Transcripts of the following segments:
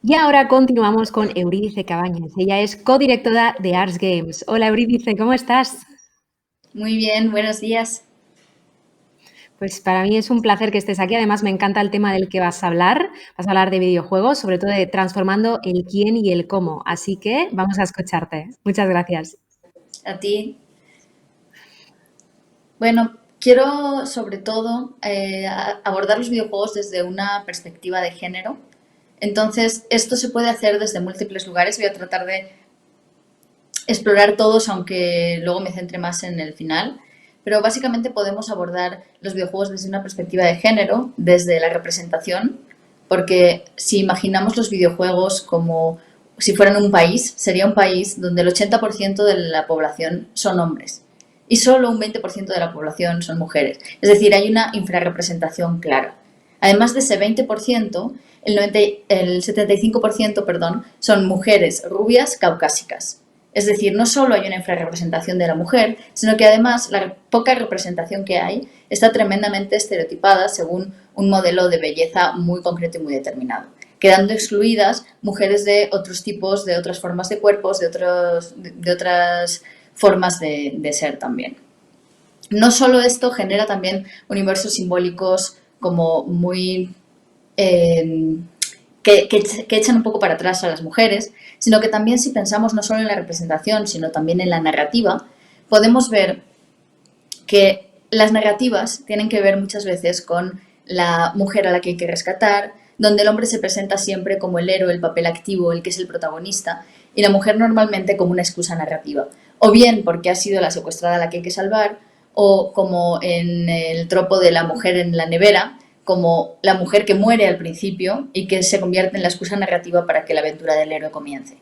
Y ahora continuamos con Eurídice Cabañas. Ella es codirectora de Arts Games. Hola Eurídice, ¿cómo estás? Muy bien, buenos días. Pues para mí es un placer que estés aquí. Además, me encanta el tema del que vas a hablar. Vas a hablar de videojuegos, sobre todo de transformando el quién y el cómo. Así que vamos a escucharte. Muchas gracias. A ti. Bueno, quiero sobre todo abordar los videojuegos desde una perspectiva de género. Entonces, esto se puede hacer desde múltiples lugares. Voy a tratar de explorar todos, aunque luego me centre más en el final. Pero básicamente podemos abordar los videojuegos desde una perspectiva de género, desde la representación, porque si imaginamos los videojuegos como si fueran un país, sería un país donde el 80% de la población son hombres y solo un 20% de la población son mujeres. Es decir, hay una infrarrepresentación clara. Además de ese 20%, el 75%, perdón, son mujeres rubias caucásicas. Es decir, no solo hay una infrarrepresentación de la mujer, sino que además la poca representación que hay está tremendamente estereotipada según un modelo de belleza muy concreto y muy determinado, quedando excluidas mujeres de otros tipos, de otras formas de cuerpos, de otras formas de ser también. No solo esto genera también universos simbólicos como muy eh, que echan un poco para atrás a las mujeres, sino que también si pensamos no solo en la representación, sino también en la narrativa, podemos ver que las narrativas tienen que ver muchas veces con la mujer a la que hay que rescatar, donde el hombre se presenta siempre como el héroe, el papel activo, el que es el protagonista, y la mujer normalmente como una excusa narrativa. O bien porque ha sido la secuestrada a la que hay que salvar, o como en el tropo de la mujer en la nevera, como la mujer que muere al principio y que se convierte en la excusa narrativa para que la aventura del héroe comience.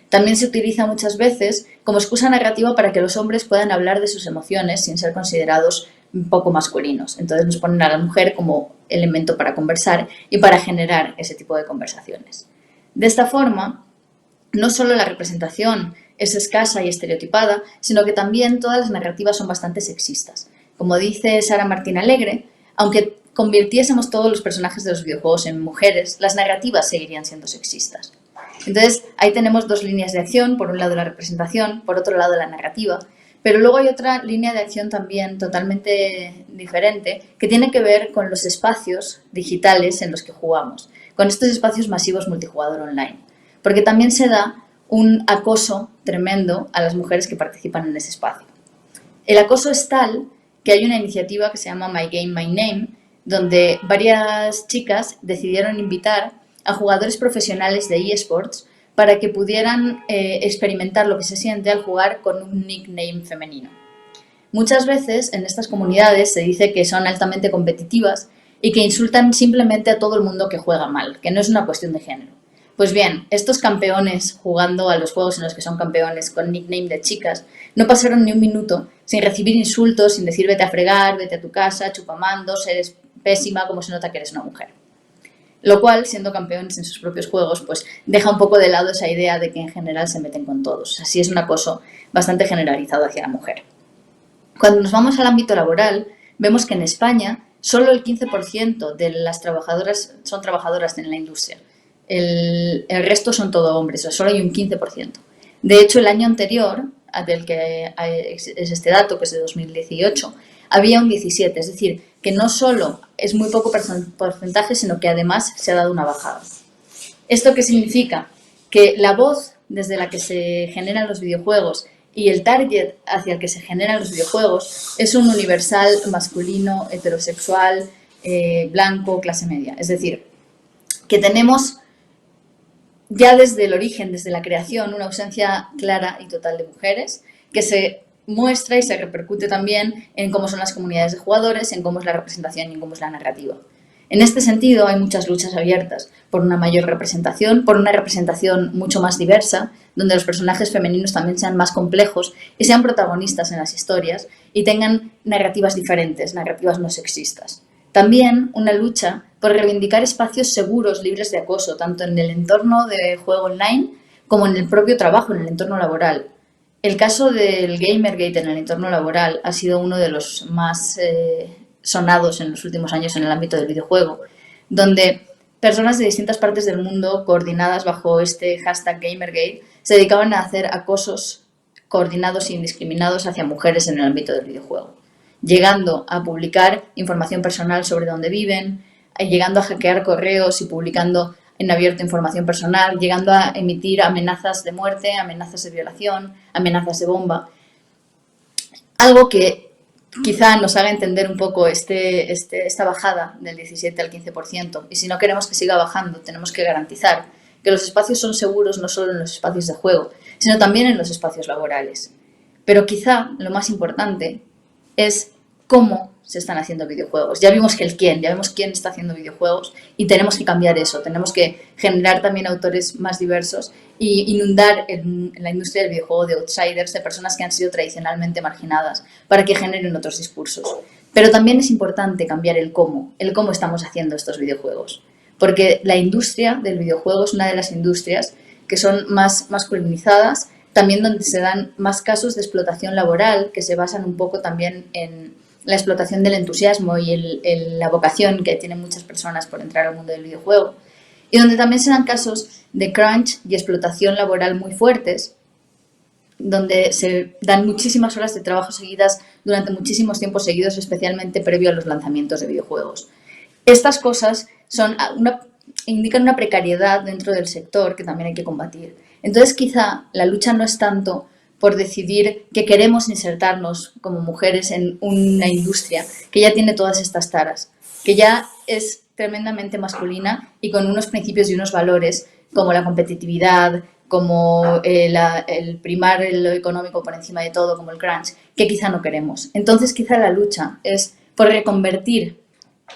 También se utiliza muchas veces como excusa narrativa para que los hombres puedan hablar de sus emociones sin ser considerados un poco masculinos. Entonces nos ponen a la mujer como elemento para conversar y para generar ese tipo de conversaciones. De esta forma, no solo la representación es escasa y estereotipada, sino que también todas las narrativas son bastante sexistas. Como dice Sara Martín Alegre, aunque convirtiésemos todos los personajes de los videojuegos en mujeres, las narrativas seguirían siendo sexistas. Entonces, ahí tenemos dos líneas de acción, por un lado la representación, por otro lado la narrativa, pero luego hay otra línea de acción también totalmente diferente que tiene que ver con los espacios digitales en los que jugamos, con estos espacios masivos multijugador online, porque también se da un acoso tremendo a las mujeres que participan en ese espacio. El acoso es tal que hay una iniciativa que se llama My Game, My Name, donde varias chicas decidieron invitar a jugadores profesionales de eSports para que pudieran experimentar lo que se siente al jugar con un nickname femenino. Muchas veces en estas comunidades se dice que son altamente competitivas y que insultan simplemente a todo el mundo que juega mal, que no es una cuestión de género. Pues bien, estos campeones jugando a los juegos en los que son campeones con nickname de chicas no pasaron ni un minuto sin recibir insultos, sin decir vete a fregar, vete a tu casa, chupamandos, eres pésima, como se nota que eres una mujer. Lo cual, siendo campeones en sus propios juegos, pues deja un poco de lado esa idea de que en general se meten con todos. Así es un acoso bastante generalizado hacia la mujer. Cuando nos vamos al ámbito laboral, vemos que en España solo el 15% de las trabajadoras son trabajadoras en la industria. El resto son todo hombres, o solo hay un 15%. De hecho, el año anterior, del que es este dato, que es de 2018, había un 17%, es decir, que no solo es muy poco porcentaje, sino que además se ha dado una bajada. ¿Esto qué significa? Que la voz desde la que se generan los videojuegos y el target hacia el que se generan los videojuegos es un universal masculino, heterosexual, blanco, clase media. Es decir, que tenemos ya desde el origen, desde la creación, una ausencia clara y total de mujeres que se muestra y se repercute también en cómo son las comunidades de jugadores, en cómo es la representación y en cómo es la narrativa. En este sentido, hay muchas luchas abiertas por una mayor representación, por una representación mucho más diversa, donde los personajes femeninos también sean más complejos y sean protagonistas en las historias y tengan narrativas diferentes, narrativas no sexistas. También una lucha por reivindicar espacios seguros, libres de acoso, tanto en el entorno de juego online como en el propio trabajo, en el entorno laboral. El caso del Gamergate en el entorno laboral ha sido uno de los más sonados en los últimos años en el ámbito del videojuego, donde personas de distintas partes del mundo, coordinadas bajo este hashtag Gamergate, se dedicaban a hacer acosos coordinados e indiscriminados hacia mujeres en el ámbito del videojuego, llegando a publicar información personal sobre dónde viven, llegando a hackear correos y publicando en abierto información personal, llegando a emitir amenazas de muerte, amenazas de violación, amenazas de bomba. Algo que quizá nos haga entender un poco esta bajada del 17 al 15%. Y si no queremos que siga bajando, tenemos que garantizar que los espacios son seguros no solo en los espacios de juego, sino también en los espacios laborales. Pero quizá lo más importante es cómo se están haciendo videojuegos. Ya vimos ya vemos quién está haciendo videojuegos y tenemos que cambiar eso, tenemos que generar también autores más diversos y inundar en la industria del videojuego de outsiders, de personas que han sido tradicionalmente marginadas, para que generen otros discursos. Pero también es importante cambiar el cómo estamos haciendo estos videojuegos. Porque la industria del videojuego es una de las industrias que son más masculinizadas, también donde se dan más casos de explotación laboral, que se basan un poco también en la explotación del entusiasmo y la vocación que tienen muchas personas por entrar al mundo del videojuego. Y donde también se dan casos de crunch y explotación laboral muy fuertes, donde se dan muchísimas horas de trabajo seguidas durante muchísimos tiempos seguidos, especialmente previo a los lanzamientos de videojuegos. Estas cosas indican una precariedad dentro del sector que también hay que combatir. Entonces, quizá la lucha no es tanto por decidir que queremos insertarnos como mujeres en una industria que ya tiene todas estas taras, que ya es tremendamente masculina y con unos principios y unos valores como la competitividad, como el primar lo económico por encima de todo, como el crunch, que quizá no queremos. Entonces, quizá la lucha es por reconvertir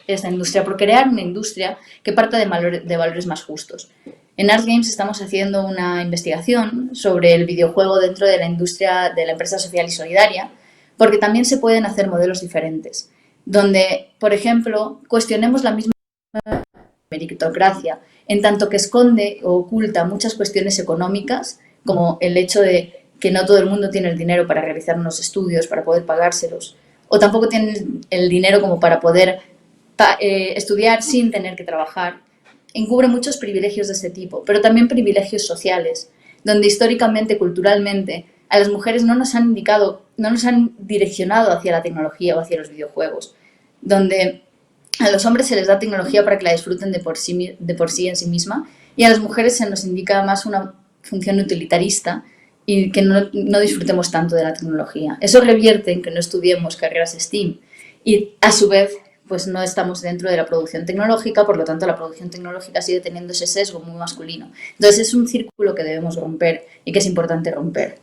esta industria, por crear una industria que parta de valores más justos. En Art Games estamos haciendo una investigación sobre el videojuego dentro de la industria de la empresa social y solidaria, porque también se pueden hacer modelos diferentes, donde, por ejemplo, cuestionemos la misma meritocracia, en tanto que esconde o oculta muchas cuestiones económicas, como el hecho de que no todo el mundo tiene el dinero para realizar unos estudios, para poder pagárselos, o tampoco tienen el dinero como para poder estudiar sin tener que trabajar. Encubre muchos privilegios de este tipo, pero también privilegios sociales, donde históricamente, culturalmente, a las mujeres no nos han indicado, no nos han direccionado hacia la tecnología o hacia los videojuegos, donde a los hombres se les da tecnología para que la disfruten de por sí en sí misma, y a las mujeres se nos indica más una función utilitarista y que no disfrutemos tanto de la tecnología. Eso revierte en que no estudiemos carreras STEAM y, a su vez, pues no estamos dentro de la producción tecnológica, por lo tanto la producción tecnológica sigue teniendo ese sesgo muy masculino. Entonces es un círculo que debemos romper y que es importante romper.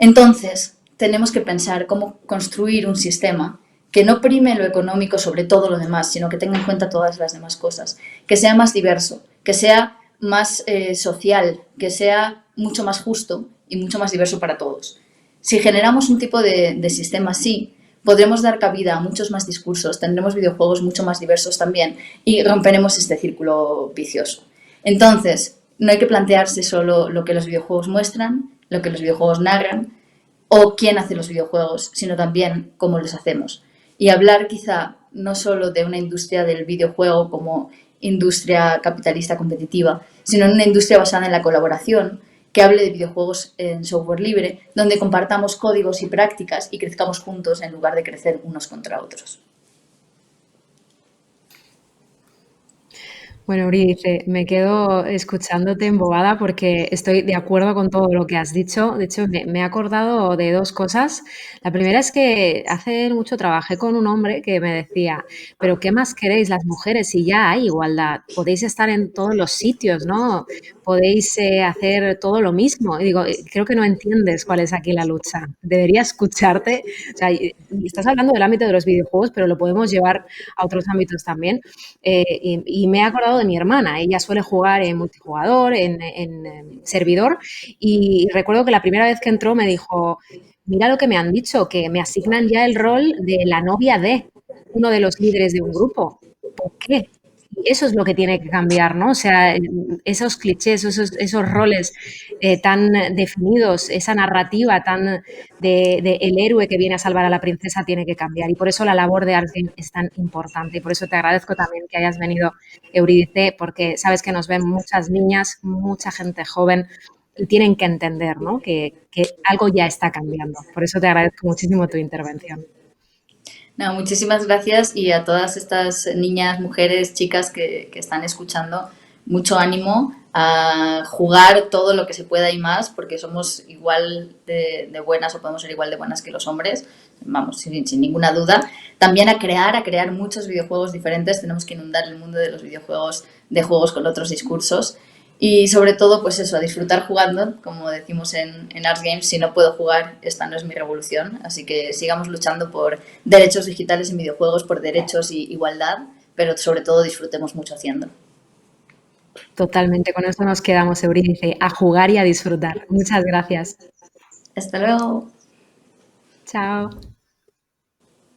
Entonces tenemos que pensar cómo construir un sistema que no prime lo económico sobre todo lo demás, sino que tenga en cuenta todas las demás cosas, que sea más diverso, que sea más social, que sea mucho más justo y mucho más diverso para todos. Si generamos un tipo de sistema así, podremos dar cabida a muchos más discursos, tendremos videojuegos mucho más diversos también y romperemos este círculo vicioso. Entonces, no hay que plantearse solo lo que los videojuegos muestran, lo que los videojuegos narran o quién hace los videojuegos, sino también cómo los hacemos. Y hablar quizá no solo de una industria del videojuego como industria capitalista competitiva, sino en una industria basada en la colaboración, que hable de videojuegos en software libre, donde compartamos códigos y prácticas y crezcamos juntos en lugar de crecer unos contra otros. Bueno, Uri dice, me quedo escuchándote embobada porque estoy de acuerdo con todo lo que has dicho. De hecho, me he acordado de dos cosas. La primera es que hace mucho trabajé con un hombre que me decía, pero ¿qué más queréis las mujeres si ya hay igualdad? Podéis estar en todos los sitios, ¿no? Podéis hacer todo lo mismo. Y digo, creo que no entiendes cuál es aquí la lucha. Debería escucharte. O sea, estás hablando del ámbito de los videojuegos, pero lo podemos llevar a otros ámbitos también. Y me he acordado de mi hermana. Ella suele jugar en multijugador, en servidor, y recuerdo que la primera vez que entró me dijo, mira lo que me han dicho, que me asignan ya el rol de la novia de uno de los líderes de un grupo. ¿Por qué? eso es lo que tiene que cambiar, ¿no? O sea, esos clichés, esos roles tan definidos, esa narrativa tan de el héroe que viene a salvar a la princesa tiene que cambiar. Y por eso la labor de Ars Game es tan importante. Y por eso te agradezco también que hayas venido, Eurídice, porque sabes que nos ven muchas niñas, mucha gente joven y tienen que entender, ¿no? Que algo ya está cambiando. Por eso te agradezco muchísimo tu intervención. No, muchísimas gracias y a todas estas niñas, mujeres, chicas que están escuchando, mucho ánimo a jugar todo lo que se pueda y más, porque somos igual de buenas o podemos ser igual de buenas que los hombres, vamos, sin ninguna duda. También a crear muchos videojuegos diferentes, tenemos que inundar el mundo de los videojuegos, de juegos con otros discursos. Y sobre todo, pues eso, a disfrutar jugando, como decimos en Ars Games, si no puedo jugar, esta no es mi revolución. Así que sigamos luchando por derechos digitales en videojuegos, por derechos y igualdad, pero sobre todo disfrutemos mucho haciendo. Totalmente, con eso nos quedamos, Eurídice, a jugar y a disfrutar. Muchas gracias. Hasta luego. Chao.